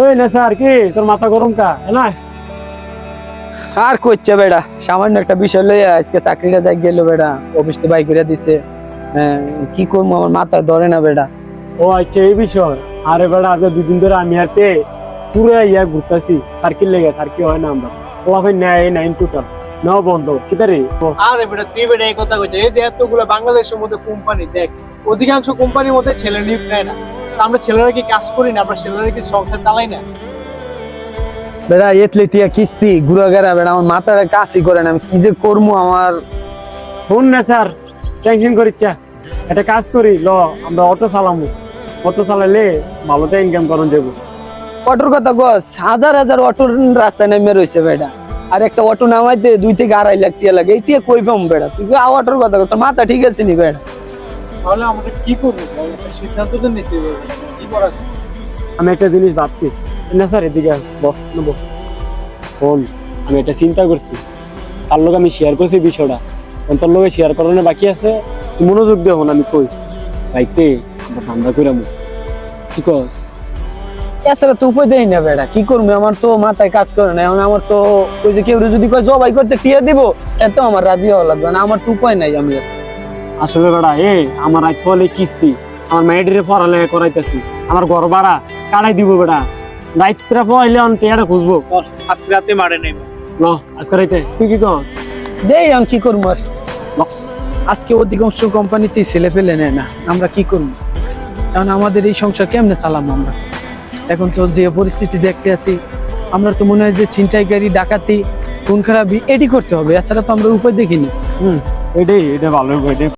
ওই না স্যার কি তোর মাথা গরম কা না? আর করছে বেড়া, সামান্য একটা বিষয় লইয়া আজকে চাকরিটা যাই গেল বেড়া, অফিস তো বাই করে দিছে। কি করবো, আমার মাথা ধরে না বেড়া। ও আচ্ছা এই বিষয়। আরে বেড়া আজ দুদিন ধরে আমি হাতে পুরো ইয়া ঘুরতেছি সার্কিল লেগে, সার্কিল হয় না আমরা ওলাফে নেয় নাইন টোটাল নাও বন্ধ কিতারে। আরে বেটা তুই বেটা এই কথা কইছিস, এই যে এতগুলো বাংলাদেশের মধ্যে কোম্পানি দেখ, অধিকাংশ কোম্পানির মধ্যে ছেলে নিয়োগ নেয় না। তা আমরা ছেলেরা কি কাজ করি না? আমরা ছেলেরা কি সংসার চালাই না? বেড়া এতলে টিয়া কিস্তি ঘুরা গেরা বেড়া, আমার মাথাটা কাজই করে না, আমি কি যে করবো আমার। শুন না স্যার, টেনশন করিচ্ছা, একটা কাজ করি ল, আমরা অটো চালামু, অটো চালালে ভালোটা ইনকাম করুন যাবো। অটোর কথা কস, হাজার হাজার অটোর রাস্তায় নেমে রয়েছে বেড়া, আর একটা অটো নামাইতে 2 থেকে 2.5 লাখ টিয়া লাগে। এই টিয়া কই পাম বেড়া? তুই অটোর কথা কস, তোর মাথা ঠিক আছে নি বেড়া? তাহলে আমরা কি করবো বল? একটা সিদ্ধান্ত তো নিতে হবে, কি করা যায়? আমি একটা জিনিস ভাবছি না স্যার, এদিকে বস নেবো। শোন, আমি এটা চিন্তা করছি, তার লোক আমি শেয়ার করছি বিষয়টা, তোর লোকে শেয়ার করানো বাকি আছে। তুই মনোযোগ দিয়ে হন, আমি কই বাইতে আমরা ঠান্ডা করে আমু, কি কস? এছাড়া তো উপায় দেই না বেড়া, কি করবো? আমার তো মাথায় কাজ করে না এখন। আমার তো ওই যে কেউ যদি কয় জবাই করতে টিয়া দিব, এত আমার রাজি হওয়া লাগবে না, আমার তো উপায় নাই। আমি আসলে বেড়া আমার আজ ফলে কিস্তি, আমার মেয়েটিরে পড়ালেখা করাইতেছি, আমার ঘর ভাড়া কাটাই দিব বেড়া, দায়িত্বটা পড়াইলে অন টেয়াটা খুঁজবো। বল, আজকে রাতে মারে নেই। ন আজকে রাইতে তুই কি কর? দেই আমি কি করবো আর? আজকে অধিকাংশ কোম্পানিতেই ছেলে পেলে নেয় না, আমরা কি করবো? কারণ আমাদের এই সংসার কেমনে চালাবো আমরা? এখন তো যে পরিস্থিতি দেখতে আছি, আমরা তো মনে হয় যে ছিনতাইকারী, ডাকাতি, খুন খারাপি এটি করতে হবে, এছাড়া তো আমরা উপায় দেখিনি। এটাই, এটা ভালো, এটা